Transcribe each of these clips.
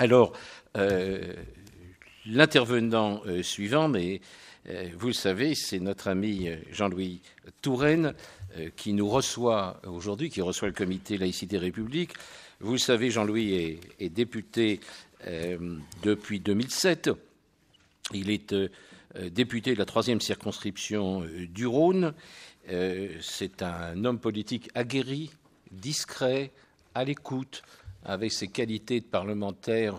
Alors, l'intervenant suivant, mais vous le savez, c'est notre ami Jean-Louis Touraine qui nous reçoit aujourd'hui, qui reçoit le comité Laïcité République. Vous le savez, Jean-Louis est député depuis 2007. Il est député de la 3e circonscription du Rhône. C'est un homme politique aguerri, discret, à l'écoute, avec ses qualités de parlementaire,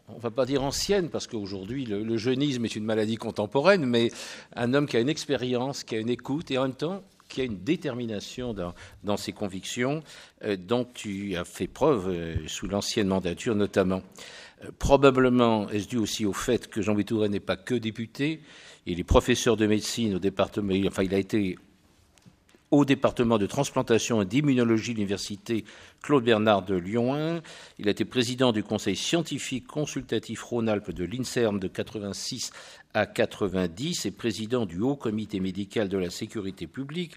on ne va pas dire ancienne, parce qu'aujourd'hui, le jeunisme est une maladie contemporaine, mais un homme qui a une expérience, qui a une écoute, et en même temps, qui a une détermination dans ses convictions, dont tu as fait preuve sous l'ancienne mandature notamment. Probablement est-ce dû aussi au fait que Jean-Louis Touraine n'est pas que député, il est professeur de médecine au département, enfin il a été au département de transplantation et d'immunologie de l'université Claude Bernard de Lyon 1. Il a été président du conseil scientifique consultatif Rhône-Alpes de l'INSERM de 86 à 90 et président du Haut Comité médical de la sécurité publique.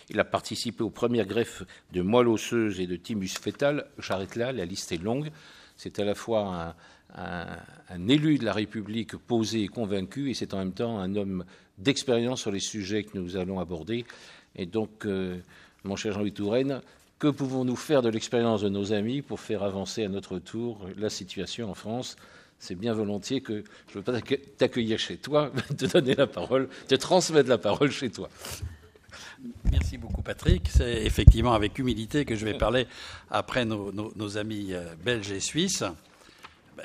Il a participé aux premières greffes de moelle osseuse et de thymus fœtal. J'arrête là, la liste est longue. C'est à la fois un élu de la République posé et convaincu, et c'est en même temps un homme d'expérience sur les sujets que nous allons aborder. Et donc, mon cher Jean-Louis Touraine, que pouvons-nous faire de l'expérience de nos amis pour faire avancer à notre tour la situation en France ? C'est bien volontiers que je ne veux pas t'accueillir chez toi, te donner la parole, te transmettre la parole chez toi. Merci beaucoup, Patrick. C'est effectivement avec humilité que je vais parler après nos amis belges et suisses.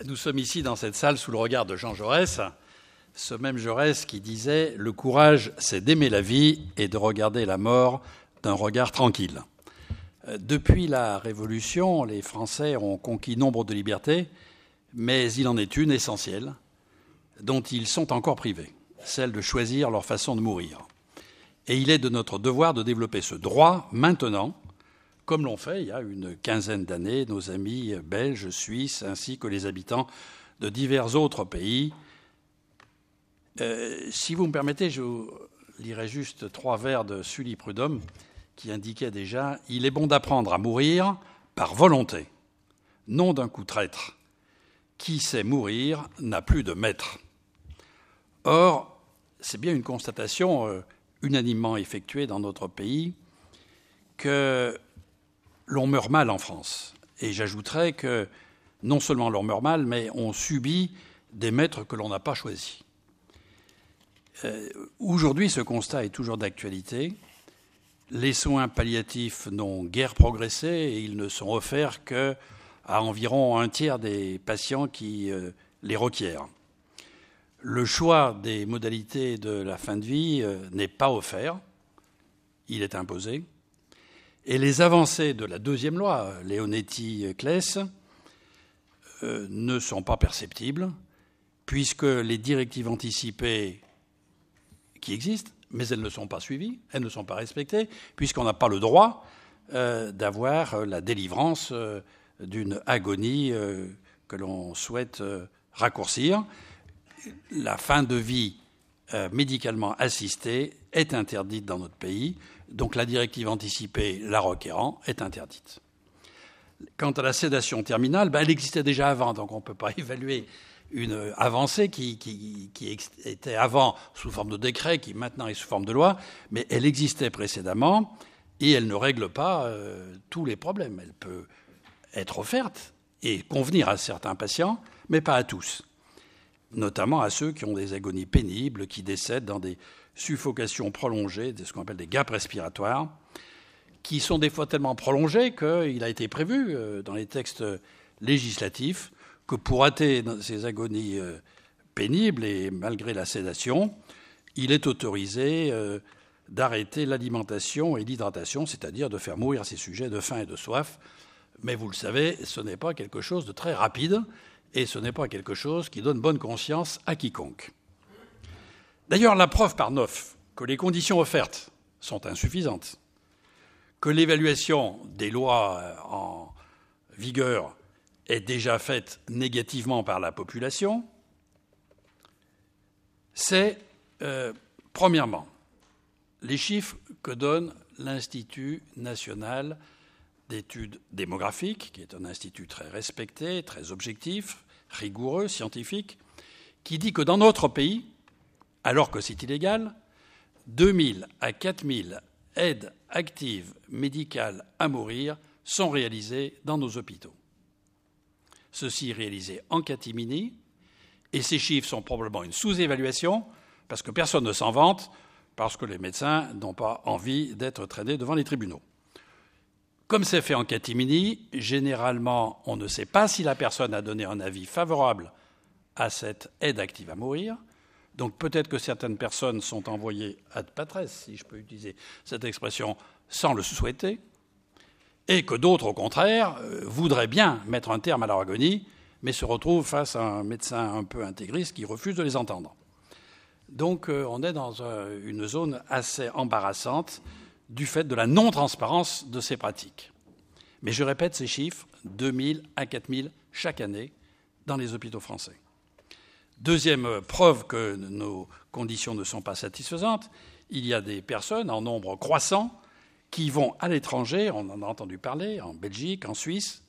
Nous sommes ici dans cette salle sous le regard de Jean Jaurès, ce même Jaurès qui disait « Le courage, c'est d'aimer la vie et de regarder la mort d'un regard tranquille ». Depuis la Révolution, les Français ont conquis nombre de libertés, mais il en est une essentielle dont ils sont encore privés, celle de choisir leur façon de mourir. Et il est de notre devoir de développer ce droit maintenant, comme l'ont fait il y a une quinzaine d'années nos amis belges, suisses, ainsi que les habitants de divers autres pays. Si vous me permettez, je vous lirai juste 3 vers de Sully Prudhomme qui indiquait déjà « Il est bon d'apprendre à mourir par volonté, non d'un coup traître. Qui sait mourir n'a plus de maître. » Or, c'est bien une constatation unanimement effectuée dans notre pays que l'on meurt mal en France. Et j'ajouterais que non seulement l'on meurt mal, mais on subit des maîtres que l'on n'a pas choisis. Aujourd'hui, ce constat est toujours d'actualité. Les soins palliatifs n'ont guère progressé et ils ne sont offerts qu'à environ un tiers des patients qui les requièrent. Le choix des modalités de la fin de vie n'est pas offert, il est imposé. Et les avancées de la 2e loi, Leonetti-Claes, ne sont pas perceptibles, puisque les directives anticipées qui existent, mais elles ne sont pas suivies, elles ne sont pas respectées, puisqu'on n'a pas le droit d'avoir la délivrance d'une agonie que l'on souhaite raccourcir. La fin de vie médicalement assistée est interdite dans notre pays, donc la directive anticipée, la requérant, est interdite. Quant à la sédation terminale, elle existait déjà avant, donc on ne peut pas évaluer une avancée qui était avant sous forme de décret, qui maintenant est sous forme de loi, mais elle existait précédemment et elle ne règle pas tous les problèmes. Elle peut être offerte et convenir à certains patients, mais pas à tous, notamment à ceux qui ont des agonies pénibles, qui décèdent dans des suffocations prolongées, ce qu'on appelle des gaps respiratoires, qui sont des fois tellement prolongées qu'il a été prévu dans les textes législatifs que pour hâter ces agonies pénibles et malgré la sédation, il est autorisé d'arrêter l'alimentation et l'hydratation, c'est-à-dire de faire mourir ces sujets de faim et de soif. Mais vous le savez, ce n'est pas quelque chose de très rapide et ce n'est pas quelque chose qui donne bonne conscience à quiconque. D'ailleurs, la preuve par 9 que les conditions offertes sont insuffisantes, que l'évaluation des lois en vigueur est déjà faite négativement par la population, c'est, premièrement, les chiffres que donne l'Institut national d'études démographiques, qui est un institut très respecté, très objectif, rigoureux, scientifique, qui dit que dans notre pays, alors que c'est illégal, 2000 à 4000 aides actives médicales à mourir sont réalisées dans nos hôpitaux. Ceci est réalisé en catimini, et ces chiffres sont probablement une sous-évaluation, parce que personne ne s'en vante, parce que les médecins n'ont pas envie d'être traînés devant les tribunaux. Comme c'est fait en catimini, généralement, on ne sait pas si la personne a donné un avis favorable à cette aide active à mourir. Donc peut-être que certaines personnes sont envoyées ad patres, si je peux utiliser cette expression, sans le souhaiter, et que d'autres, au contraire, voudraient bien mettre un terme à leur agonie, mais se retrouvent face à un médecin un peu intégriste qui refuse de les entendre. Donc on est dans une zone assez embarrassante du fait de la non-transparence de ces pratiques. Mais je répète ces chiffres, 2000 à 4000 chaque année dans les hôpitaux français. Deuxième preuve que nos conditions ne sont pas satisfaisantes, il y a des personnes en nombre croissant qui vont à l'étranger, on en a entendu parler, en Belgique, en Suisse,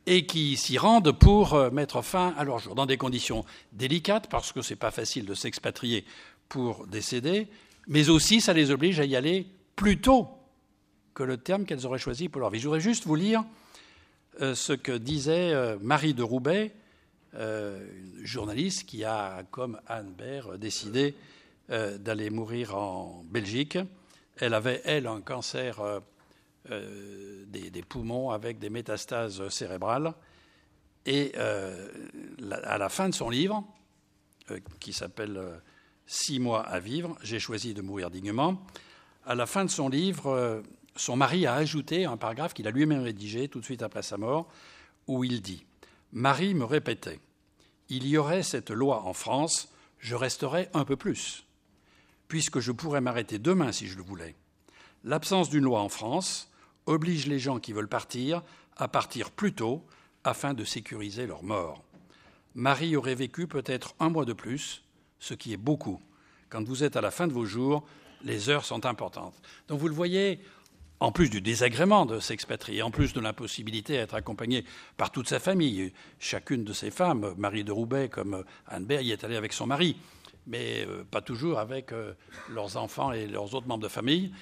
et qui s'y rendent pour mettre fin à leur jour, dans des conditions délicates, parce que ce n'est pas facile de s'expatrier pour décéder, mais aussi ça les oblige à y aller plus tôt que le terme qu'elles auraient choisi pour leur vie. Je voudrais juste vous lire ce que disait Marie de Roubaix, une journaliste qui a, comme Anne Baird, décidé d'aller mourir en Belgique. Elle avait, elle, un cancer des poumons avec des métastases cérébrales. Et à la fin de son livre, qui s'appelle « 6 mois à vivre, j'ai choisi de mourir dignement », à la fin de son livre, son mari a ajouté un paragraphe qu'il a lui-même rédigé tout de suite après sa mort, où il dit « Marie me répétait, il y aurait cette loi en France, je resterais un peu plus, puisque je pourrais m'arrêter demain si je le voulais. L'absence d'une loi en France oblige les gens qui veulent partir à partir plus tôt afin de sécuriser leur mort. Marie aurait vécu peut-être 1 mois de plus, ce qui est beaucoup. Quand vous êtes à la fin de vos jours, les heures sont importantes. » Donc vous le voyez, en plus du désagrément de s'expatrier, en plus de l'impossibilité d'être accompagnée par toute sa famille, chacune de ces femmes, Marie de Roubaix comme Anne Baird, y est allée avec son mari, mais pas toujours avec leurs enfants et leurs autres membres de famille.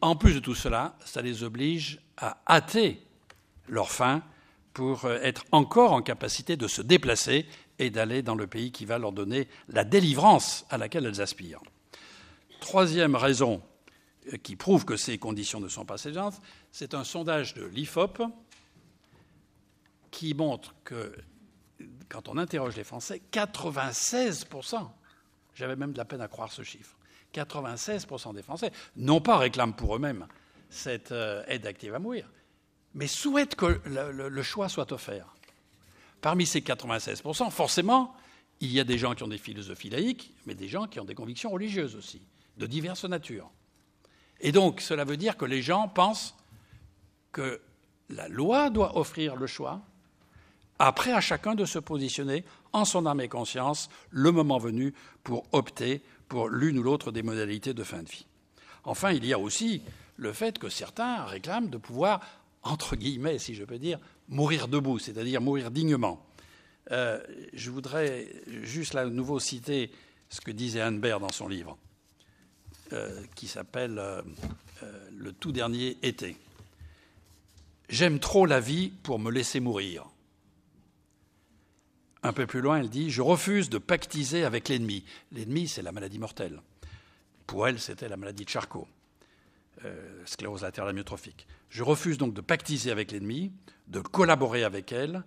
En plus de tout cela, ça les oblige à hâter leur fin pour être encore en capacité de se déplacer et d'aller dans le pays qui va leur donner la délivrance à laquelle elles aspirent. Troisième raison qui prouve que ces conditions ne sont pas satisfaisantes, c'est un sondage de l'IFOP qui montre que, quand on interroge les Français, 96%, j'avais même de la peine à croire ce chiffre, 96% des Français, non pas réclament pour eux-mêmes cette aide active à mourir, mais souhaitent que le choix soit offert. Parmi ces 96%, forcément, il y a des gens qui ont des philosophies laïques, mais des gens qui ont des convictions religieuses aussi, de diverses natures. Et donc, cela veut dire que les gens pensent que la loi doit offrir le choix, après à chacun de se positionner en son âme et conscience, le moment venu, pour opter pour l'une ou l'autre des modalités de fin de vie. Enfin, il y a aussi le fait que certains réclament de pouvoir, entre guillemets, si je peux dire, mourir debout, c'est-à-dire mourir dignement. Je voudrais juste là à nouveau citer ce que disait Anne Baird dans son livre, qui s'appelle « Le tout dernier été ». « J'aime trop la vie pour me laisser mourir. » Un peu plus loin, elle dit « Je refuse de pactiser avec l'ennemi. » L'ennemi, c'est la maladie mortelle. Pour elle, c'était la maladie de Charcot, sclérose latérale amyotrophique. « Je refuse donc de pactiser avec l'ennemi, de collaborer avec elle,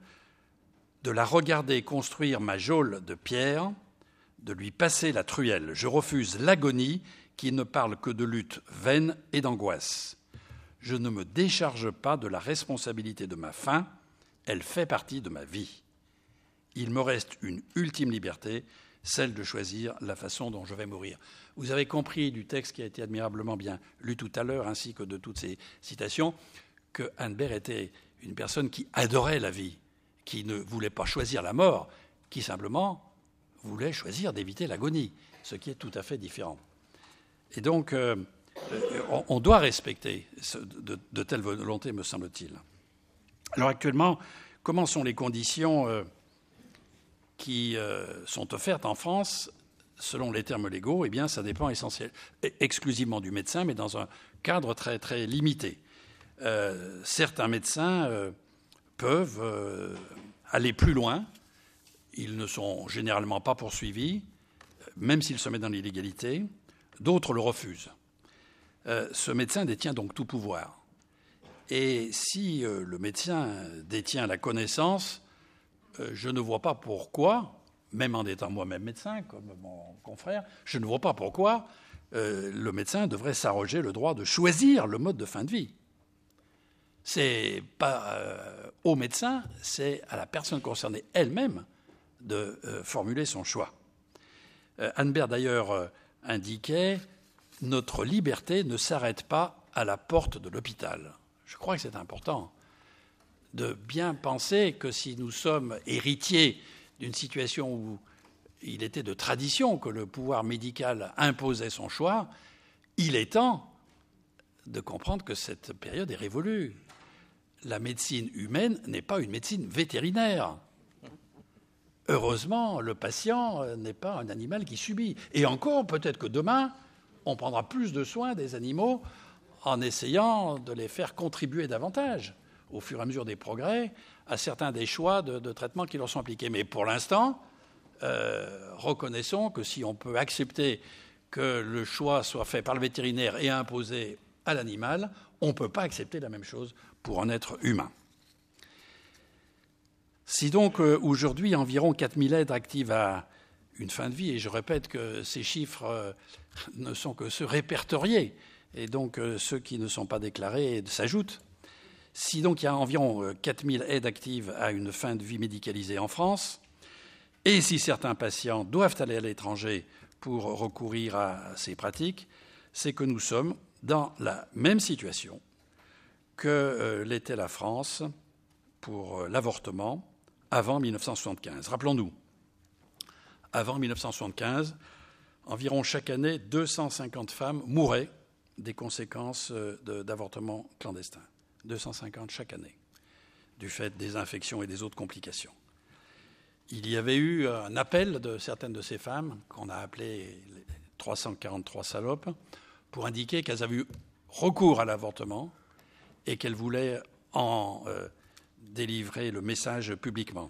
de la regarder construire ma geôle de pierre, de lui passer la truelle. Je refuse l'agonie qui ne parle que de lutte vaine et d'angoisse. Je ne me décharge pas de la responsabilité de ma fin, elle fait partie de ma vie. Il me reste une ultime liberté, celle de choisir la façon dont je vais mourir. » Vous avez compris du texte qui a été admirablement bien lu tout à l'heure, ainsi que de toutes ces citations, que Anne Baird était une personne qui adorait la vie, qui ne voulait pas choisir la mort, qui simplement voulait choisir d'éviter l'agonie, ce qui est tout à fait différent. Et donc, on doit respecter de telles volontés, me semble-t-il. Alors actuellement, comment sont les conditions qui sont offertes en France selon les termes légaux? Eh bien, ça dépend exclusivement du médecin, mais dans un cadre très, très limité. Certains médecins peuvent aller plus loin. Ils ne sont généralement pas poursuivis, même s'ils se mettent dans l'illégalité. D'autres le refusent. Ce médecin détient donc tout pouvoir. Et si le médecin détient la connaissance, je ne vois pas pourquoi, même en étant moi-même médecin, comme mon confrère, je ne vois pas pourquoi le médecin devrait s'arroger le droit de choisir le mode de fin de vie. C'est pas au médecin, c'est à la personne concernée elle-même de formuler son choix. Anne Baird, d'ailleurs, indiquait « Notre liberté ne s'arrête pas à la porte de l'hôpital ». Je crois que c'est important de bien penser que si nous sommes héritiers d'une situation où il était de tradition que le pouvoir médical imposait son choix, il est temps de comprendre que cette période est révolue. La médecine humaine n'est pas une médecine vétérinaire. Heureusement, le patient n'est pas un animal qui subit. Et encore, peut-être que demain, on prendra plus de soins des animaux en essayant de les faire contribuer davantage, au fur et à mesure des progrès, à certains des choix de traitement qui leur sont appliqués. Mais pour l'instant, reconnaissons que si on peut accepter que le choix soit fait par le vétérinaire et imposé à l'animal, on ne peut pas accepter la même chose pour un être humain. Si donc aujourd'hui environ 4000 aides actives à une fin de vie, et je répète que ces chiffres ne sont que ceux répertoriés, et donc ceux qui ne sont pas déclarés s'ajoutent, si donc il y a environ 4000 aides actives à une fin de vie médicalisée en France, et si certains patients doivent aller à l'étranger pour recourir à ces pratiques, c'est que nous sommes dans la même situation que l'était la France pour l'avortement avant 1975. Rappelons-nous, avant 1975, environ chaque année, 250 femmes mouraient des conséquences d'avortements clandestins. 250 chaque année, du fait des infections et des autres complications. Il y avait eu un appel de certaines de ces femmes, qu'on a appelé les 343 salopes, pour indiquer qu'elles avaient eu recours à l'avortement et qu'elles voulaient en délivrer le message publiquement.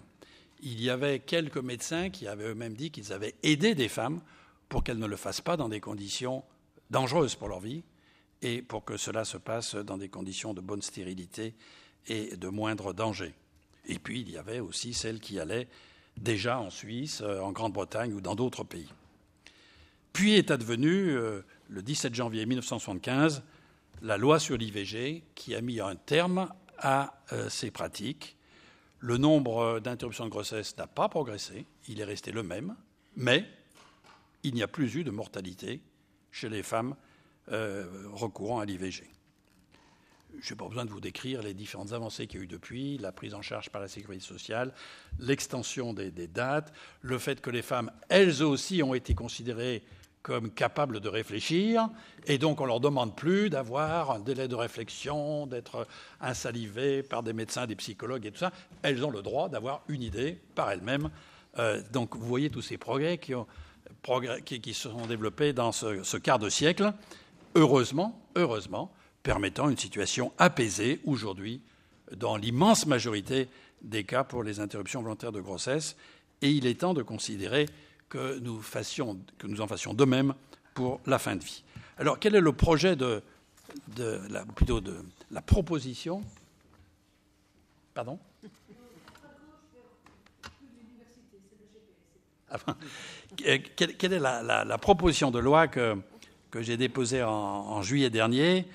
Il y avait quelques médecins qui avaient eux-mêmes dit qu'ils avaient aidé des femmes pour qu'elles ne le fassent pas dans des conditions dangereuses pour leur vie et pour que cela se passe dans des conditions de bonne stérilité et de moindre danger. Et puis, il y avait aussi celles qui allaient déjà en Suisse, en Grande-Bretagne ou dans d'autres pays. Puis est advenue, le 17 janvier 1975, la loi sur l'IVG qui a mis un terme à ces pratiques. Le nombre d'interruptions de grossesse n'a pas progressé, il est resté le même, mais il n'y a plus eu de mortalité chez les femmes recourant à l'IVG. Je n'ai pas besoin de vous décrire les différentes avancées qu'il y a eu depuis, la prise en charge par la sécurité sociale, l'extension des dates, le fait que les femmes, elles aussi, ont été considérées comme capables de réfléchir, et donc on ne leur demande plus d'avoir un délai de réflexion, d'être insalivées par des médecins, des psychologues et tout ça. Elles ont le droit d'avoir une idée par elles-mêmes. Donc vous voyez tous ces progrès qui se sont développés dans ce quart de siècle, heureusement, permettant une situation apaisée aujourd'hui dans l'immense majorité des cas pour les interruptions volontaires de grossesse. Et il est temps de considérer que nous en fassions de même pour la fin de vie. Alors, quel est le projet de la proposition? Pardon? Quelle est la proposition de loi que j'ai déposée en juillet dernier?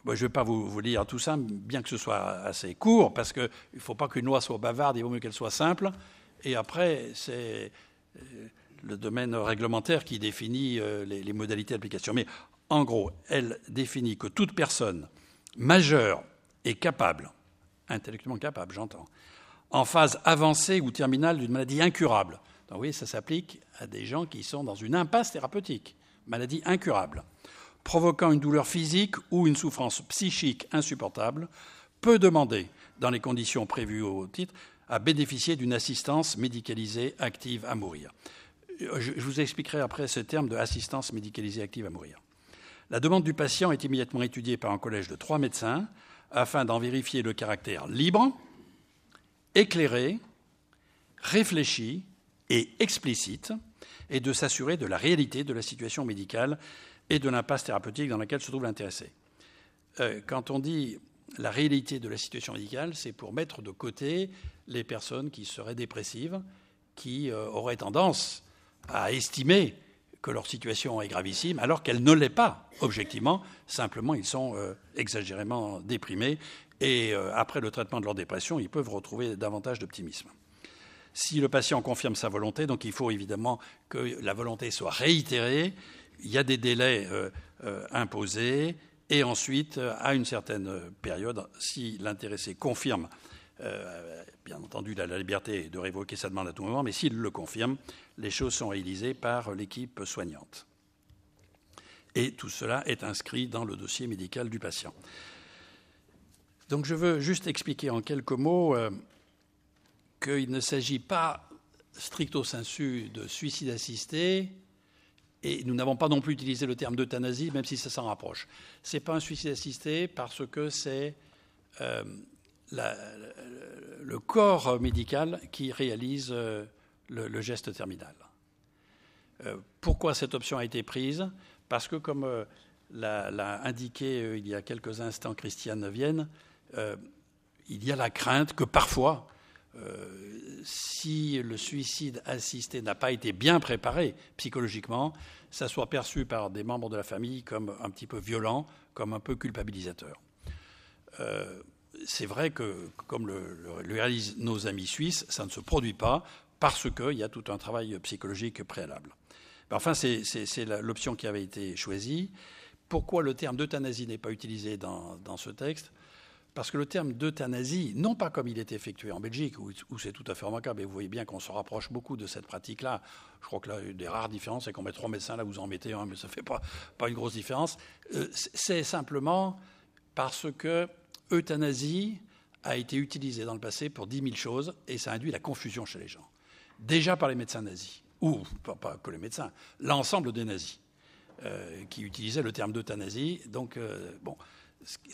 Je ne vais pas vous lire tout ça, bien que ce soit assez court, parce qu'il ne faut pas qu'une loi soit bavarde, il vaut mieux qu'elle soit simple. Et après, c'est le domaine réglementaire qui définit les modalités d'application. Mais en gros, elle définit que toute personne majeure et capable, intellectuellement capable, j'entends, en phase avancée ou terminale d'une maladie incurable. Donc, vous voyez, ça s'applique à des gens qui sont dans une impasse thérapeutique, maladie incurable, provoquant une douleur physique ou une souffrance psychique insupportable, peut demander, dans les conditions prévues au titre, à bénéficier d'une assistance médicalisée active à mourir. Je vous expliquerai après ce terme de assistance médicalisée active à mourir. La demande du patient est immédiatement étudiée par un collège de 3 médecins afin d'en vérifier le caractère libre, éclairé, réfléchi et explicite, et de s'assurer de la réalité de la situation médicale et de l'impasse thérapeutique dans laquelle se trouve l'intéressé. Quand on dit la réalité de la situation médicale, c'est pour mettre de côté les personnes qui seraient dépressives, qui auraient tendance à estimer que leur situation est gravissime, alors qu'elle ne l'est pas, objectivement. Simplement, ils sont exagérément déprimés et après le traitement de leur dépression, ils peuvent retrouver davantage d'optimisme. Si le patient confirme sa volonté, donc il faut évidemment que la volonté soit réitérée, il y a des délais imposés, et ensuite, à une certaine période, si l'intéressé confirme, bien entendu, la liberté de révoquer sa demande à tout moment, mais s'il le confirme, les choses sont réalisées par l'équipe soignante. Et tout cela est inscrit dans le dossier médical du patient. Donc je veux juste expliquer en quelques mots qu'il ne s'agit pas stricto sensu de suicide assisté, et nous n'avons pas non plus utilisé le terme d'euthanasie, même si ça s'en rapproche. Ce n'est pas un suicide assisté parce que c'est le corps médical qui réalise le geste terminal. Pourquoi cette option a été prise ? Parce que, comme l'a indiqué il y a quelques instants Christiane Vienne, il y a la crainte que parfois, si le suicide assisté n'a pas été bien préparé psychologiquement, ça soit perçu par des membres de la famille comme un petit peu violent, comme un peu culpabilisateur. C'est vrai que, comme le réalisent nos amis suisses, ça ne se produit pas parce qu'il y a tout un travail psychologique préalable. Enfin, c'est l'option qui avait été choisie. Pourquoi le terme d'euthanasie n'est pas utilisé dans ce texte ? Parce que le terme d'euthanasie, non pas comme il est effectué en Belgique, où c'est tout à fait remarquable, et vous voyez bien qu'on se rapproche beaucoup de cette pratique-là. Je crois que là, une des rares différences, c'est qu'on met 3 médecins, là vous en mettez un, mais ça ne fait pas une grosse différence. C'est simplement parce que euthanasie a été utilisée dans le passé pour 10 000 choses, et ça induit la confusion chez les gens. Déjà par les médecins nazis, ou pas que les médecins, l'ensemble des nazis, qui utilisaient le terme d'euthanasie. Donc, bon...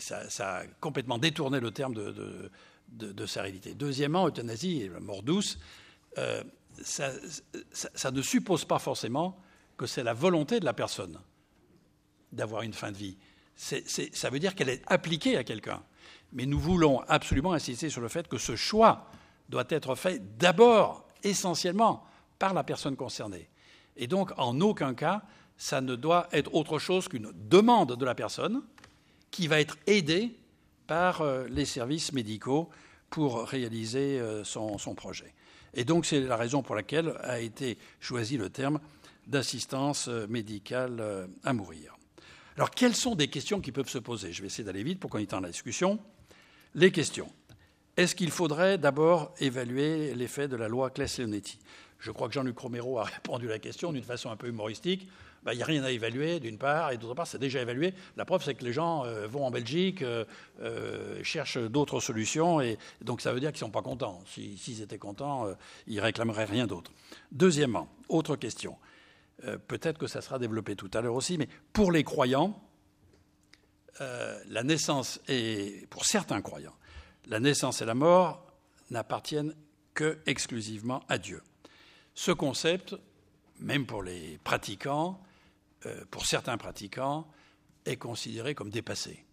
Ça a complètement détourné le terme de sa réalité. Deuxièmement, euthanasie et la mort douce, ça ne suppose pas forcément que c'est la volonté de la personne d'avoir une fin de vie. Ça veut dire qu'elle est appliquée à quelqu'un. Mais nous voulons absolument insister sur le fait que ce choix doit être fait d'abord, essentiellement, par la personne concernée. Et donc, en aucun cas, ça ne doit être autre chose qu'une demande de la personne qui va être aidé par les services médicaux pour réaliser son projet. Et donc, c'est la raison pour laquelle a été choisi le terme d'assistance médicale à mourir. Alors, quelles sont des questions qui peuvent se poser ? Je vais essayer d'aller vite pour qu'on ait le temps de la discussion. Les questions. Est-ce qu'il faudrait d'abord évaluer l'effet de la loi Claes-Leonetti ? Je crois que Jean-Luc Romero a répondu à la question d'une façon un peu humoristique. Il n'y a rien à évaluer, d'une part, et d'autre part, c'est déjà évalué. La preuve, c'est que les gens vont en Belgique, cherchent d'autres solutions, et donc ça veut dire qu'ils ne sont pas contents. S'ils étaient contents, ils ne réclameraient rien d'autre. Deuxièmement, autre question. Peut-être que ça sera développé tout à l'heure aussi, mais pour les croyants, la naissance et pour certains croyants, la naissance et la mort n'appartiennent que exclusivement à Dieu. Ce concept, même pour les pratiquants, pour certains pratiquants, est considéré comme dépassé.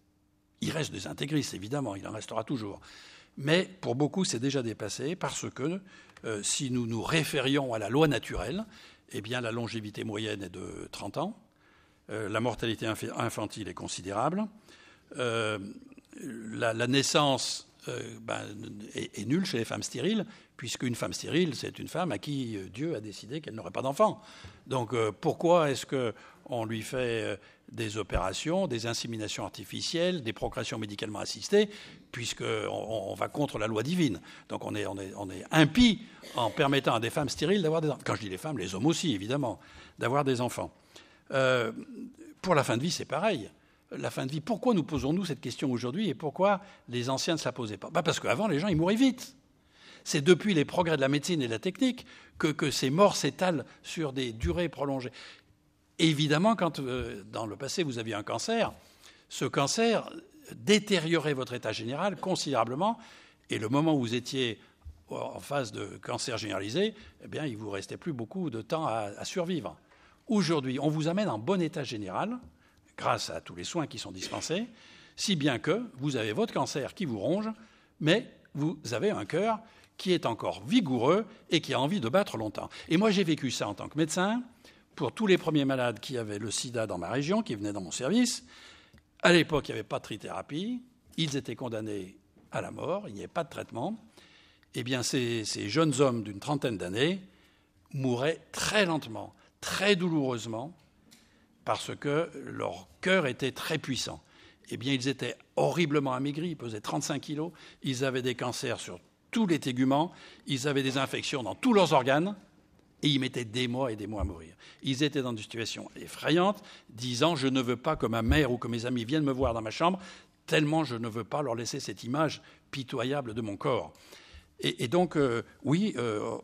Il reste des intégristes, évidemment, il en restera toujours. Mais pour beaucoup, c'est déjà dépassé parce que si nous nous référions à la loi naturelle, eh bien, la longévité moyenne est de 30 ans, la mortalité infantile est considérable, la naissance est nulle chez les femmes stériles, puisqu'une femme stérile, c'est une femme à qui Dieu a décidé qu'elle n'aurait pas d'enfant. Donc pourquoi est-ce qu'on lui fait des opérations, des inséminations artificielles, des procréations médicalement assistées, puisqu'on va contre la loi divine. Donc on est impie en permettant à des femmes stériles d'avoir des enfants. Quand je dis les femmes, les hommes aussi, évidemment, d'avoir des enfants. Pour la fin de vie, c'est pareil. La fin de vie, pourquoi nous posons-nous cette question aujourd'hui et pourquoi les anciens ne se la posaient pas ? Parce qu'avant, les gens, ils mouraient vite. C'est depuis les progrès de la médecine et de la technique que ces morts s'étalent sur des durées prolongées. Évidemment, quand dans le passé vous aviez un cancer, ce cancer détériorait votre état général considérablement, et le moment où vous étiez en phase de cancer généralisé, eh bien, il ne vous restait plus beaucoup de temps à survivre. Aujourd'hui, on vous amène en bon état général, grâce à tous les soins qui sont dispensés, si bien que vous avez votre cancer qui vous ronge, mais vous avez un cœur qui est encore vigoureux et qui a envie de battre longtemps. Et moi, j'ai vécu ça en tant que médecin, pour tous les premiers malades qui avaient le sida dans ma région, qui venaient dans mon service. À l'époque, il n'y avait pas de trithérapie, ils étaient condamnés à la mort, il n'y avait pas de traitement. Eh bien, ces jeunes hommes d'une trentaine d'années mouraient très lentement, très douloureusement, parce que leur cœur était très puissant. Eh bien, ils étaient horriblement amaigris, ils pesaient 35 kilos, ils avaient des cancers sur tous les téguments, ils avaient des infections dans tous leurs organes, et ils mettaient des mois et des mois à mourir. Ils étaient dans une situation effrayante, disant « je ne veux pas que ma mère ou que mes amis viennent me voir dans ma chambre, tellement je ne veux pas leur laisser cette image pitoyable de mon corps ». Et donc, oui,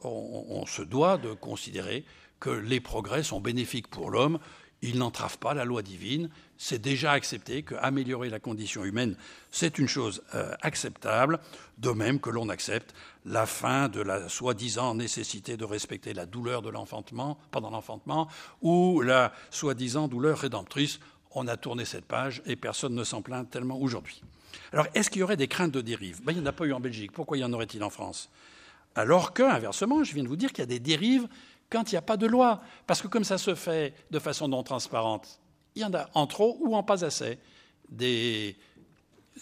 on se doit de considérer que les progrès sont bénéfiques pour l'homme. Ils n'entravent pas la loi divine. C'est déjà accepté qu'améliorer la condition humaine, c'est une chose acceptable, de même que l'on accepte la fin de la soi-disant nécessité de respecter la douleur de l'enfantement, pendant l'enfantement, ou la soi-disant douleur rédemptrice. On a tourné cette page et personne ne s'en plaint tellement aujourd'hui. Alors, est-ce qu'il y aurait des craintes de dérive ? Il n'y en a pas eu en Belgique. Pourquoi y en aurait-il en France ? Alors que, inversement, je viens de vous dire qu'il y a des dérives quand il n'y a pas de loi. Parce que comme ça se fait de façon non transparente, il y en a en trop ou en pas assez des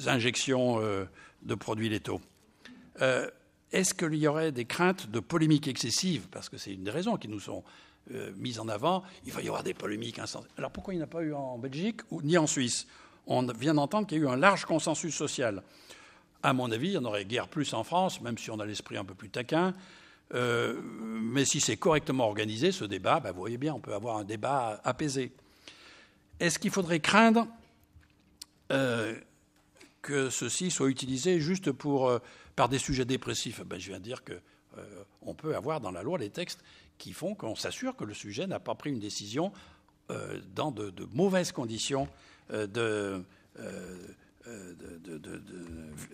injections de produits létaux. Est-ce qu'il y aurait des craintes de polémiques excessives ? Parce que c'est une des raisons qui nous sont mises en avant. Il va y avoir des polémiques insensées. Alors pourquoi il n'y en a pas eu en Belgique ni en Suisse ? On vient d'entendre qu'il y a eu un large consensus social. À mon avis, il y en aurait guère plus en France, même si on a l'esprit un peu plus taquin. Mais si c'est correctement organisé, ce débat, vous voyez bien, on peut avoir un débat apaisé. Est-ce qu'il faudrait craindre que ceci soit utilisé juste par des sujets dépressifs ? Je viens de dire qu'on peut avoir dans la loi les textes qui font qu'on s'assure que le sujet n'a pas pris une décision dans de mauvaises conditions de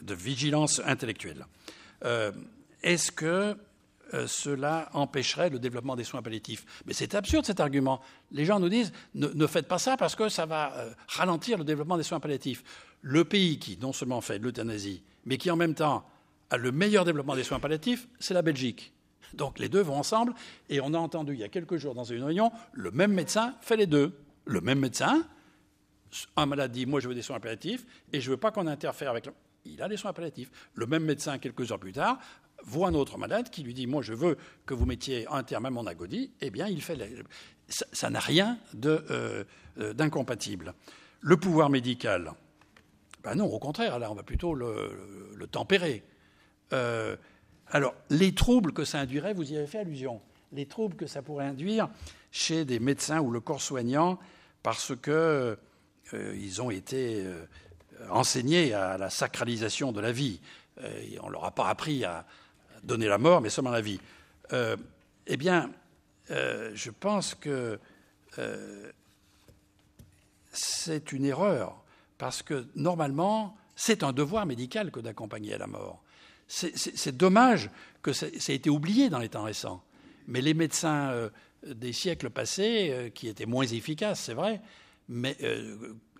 vigilance intellectuelle. Est-ce que cela empêcherait le développement des soins palliatifs ? Mais c'est absurde cet argument. Les gens nous disent ne faites pas ça parce que ça va ralentir le développement des soins palliatifs. Le pays qui non seulement fait de l'euthanasie, mais qui en même temps a le meilleur développement des soins palliatifs, c'est la Belgique. Donc les deux vont ensemble, et on a entendu il y a quelques jours dans une réunion, le même médecin fait les deux. Le même médecin, un malade dit « moi je veux des soins palliatifs et je ne veux pas qu'on interfère avec... » Il a des soins palliatifs. Le même médecin, quelques heures plus tard, voit un autre malade qui lui dit « moi je veux que vous mettiez un terme à mon agonie », eh bien il fait... Ça n'a rien d'incompatible. Le pouvoir médical, non, au contraire, là on va plutôt le tempérer. Alors, les troubles que ça induirait, vous y avez fait allusion, les troubles que ça pourrait induire chez des médecins ou le corps soignant parce qu'ils ont été enseignés à la sacralisation de la vie. On ne leur a pas appris à donner la mort, mais seulement la vie. Je pense que c'est une erreur, parce que normalement, c'est un devoir médical que d'accompagner à la mort. C'est dommage que ça ait été oublié dans les temps récents. Mais les médecins des siècles passés, qui étaient moins efficaces, c'est vrai, mais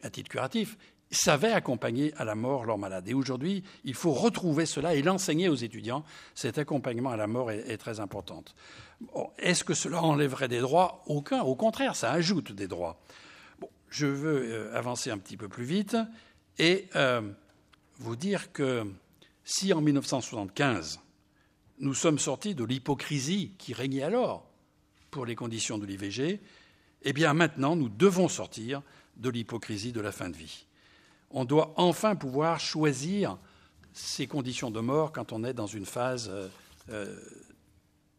à titre curatif, savaient accompagner à la mort leurs malades. Et aujourd'hui, il faut retrouver cela et l'enseigner aux étudiants. Cet accompagnement à la mort est très important. Bon, est-ce que cela enlèverait des droits ? Aucun. Au contraire, ça ajoute des droits. Bon, je veux avancer un petit peu plus vite et vous dire que si en 1975, nous sommes sortis de l'hypocrisie qui régnait alors pour les conditions de l'IVG, eh bien maintenant, nous devons sortir de l'hypocrisie de la fin de vie. On doit enfin pouvoir choisir ses conditions de mort quand on est dans une phase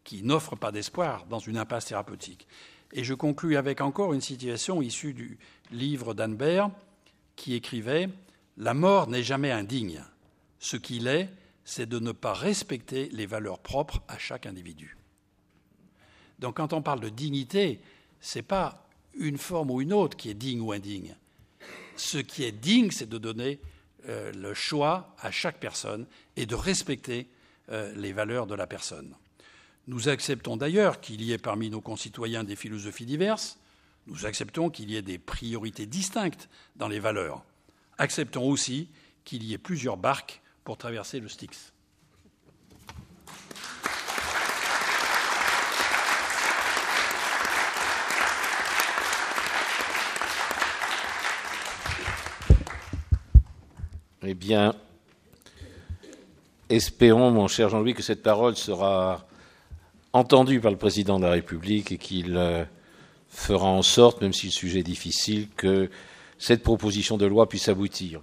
qui n'offre pas d'espoir, dans une impasse thérapeutique. Et je conclus avec encore une citation issue du livre d'Anne Baer qui écrivait « La mort n'est jamais indigne. Ce qu'il est, c'est de ne pas respecter les valeurs propres à chaque individu. Donc quand on parle de dignité, ce n'est pas une forme ou une autre qui est digne ou indigne. Ce qui est digne, c'est de donner le choix à chaque personne et de respecter les valeurs de la personne. Nous acceptons d'ailleurs qu'il y ait parmi nos concitoyens des philosophies diverses. Nous acceptons qu'il y ait des priorités distinctes dans les valeurs. Acceptons aussi qu'il y ait plusieurs barques pour traverser le Styx. Eh bien, espérons, mon cher Jean-Louis, que cette parole sera entendue par le président de la République et qu'il fera en sorte, même si le sujet est difficile, que cette proposition de loi puisse aboutir.